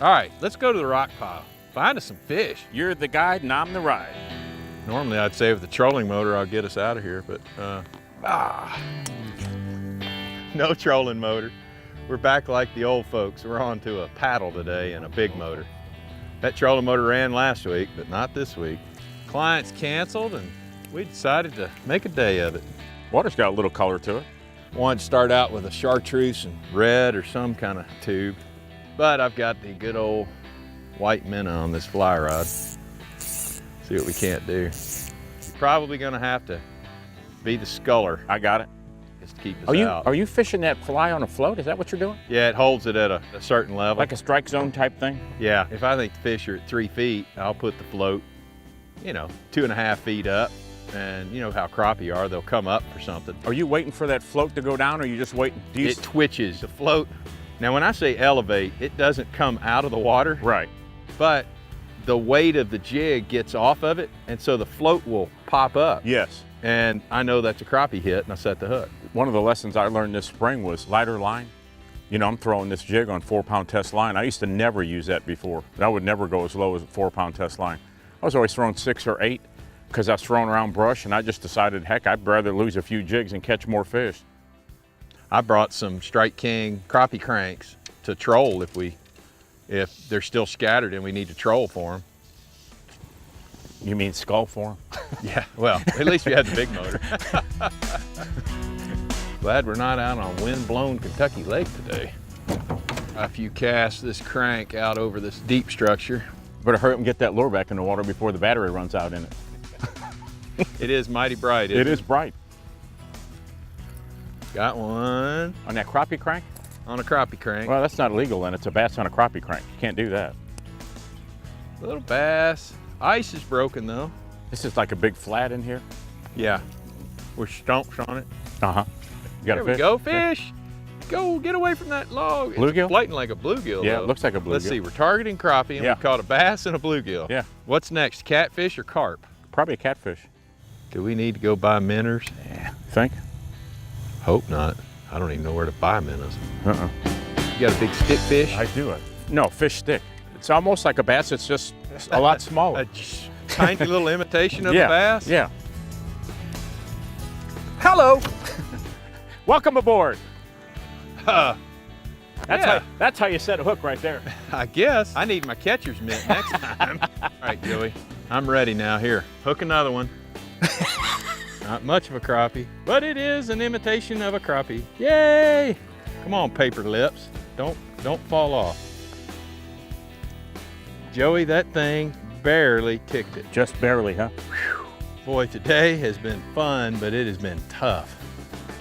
All right, let's go to the rock pile. Find us some fish. You're the guide and I'm the ride. Normally I'd say with the trolling motor, I'll get us out of here, but no trolling motor. We're back like the old folks. We're on to a paddle today and a big motor. That trolling motor ran last week, but not this week. Clients canceled and we decided to make a day of it. Water's got a little color to it. Wanted to start out with a chartreuse and red or some kind of tube, but I've got the good old white minnow on this fly rod. See what we can't do. You're probably gonna have to be the sculler. I got it. Just to keep us out. Are you fishing that fly on a float? Is that what you're doing? Yeah, it holds it at a certain level. Like a strike zone type thing? Yeah, if I think the fish are at 3 feet, I'll put the float, 2.5 feet up. And you know how crappie are, they'll come up for something. Are you waiting for that float to go down or are you just waiting? It twitches, the float. Now when I say elevate, it doesn't come out of the water. Right. But the weight of the jig gets off of it, and so the float will pop up. Yes. And I know that's a crappie hit, and I set the hook. One of the lessons I learned this spring was lighter line. I'm throwing this jig on 4-pound test line. I used to never use that before. I would never go as low as a 4-pound test line. I was always throwing 6 or 8 because I was throwing around brush, and I just decided, heck, I'd rather lose a few jigs and catch more fish. I brought some Strike King crappie cranks to troll if they're still scattered and we need to troll for them. You mean skull for them? Yeah, well, at least we had the big motor. Glad we're not out on wind-blown Kentucky Lake today. If you cast this crank out over this deep structure. Better hurry up and get that lure back in the water before the battery runs out in it. It is mighty bright, isn't it? It is bright. Got one. On that crappie crank? On a crappie crank. Well, that's not illegal then. It's a bass on a crappie crank. You can't do that. Little bass. Ice is broken though. This is like a big flat in here? Yeah. We're stomps on it. Uh-huh. You got there a fish? We go, fish. Go, get away from that log. Bluegill? It's fighting like a bluegill. Yeah, though. it looks like a bluegill. Let's see, we're targeting crappie and Yeah. we caught a bass and a bluegill. Yeah. What's next, catfish or carp? Probably a catfish. Do we need to go buy minnows? Yeah. Think? Hope not. I don't even know where to buy minnows. Uh-uh. You got a big stick fish? I do it. No, fish stick. It's almost like a bass, it's just a lot smaller. A tiny little imitation of Yeah. a bass? Yeah. Hello. Welcome aboard. That's how you set a hook right there. I guess. I need my catcher's mitt next time. All right, Joey, I'm ready now. Here, hook another one. Not much of a crappie, but it is an imitation of a crappie. Yay! Come on, paper lips. Don't fall off. Joey, that thing barely ticked it. Just barely, huh? Whew. Boy, today has been fun, but it has been tough.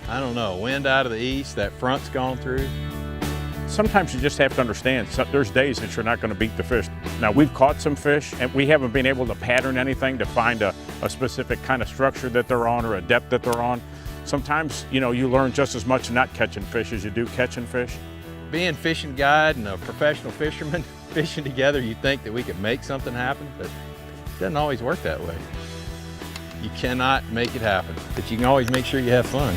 I don't know, wind out of the east, that front's gone through. Sometimes you just have to understand, there's days that you're not going to beat the fish. Now, we've caught some fish, and we haven't been able to pattern anything to find a specific kind of structure that they're on or a depth that they're on. Sometimes, you learn just as much not catching fish as you do catching fish. Being fishing guide and a professional fisherman fishing together, you'd think that we could make something happen, but it doesn't always work that way. You cannot make it happen, but you can always make sure you have fun.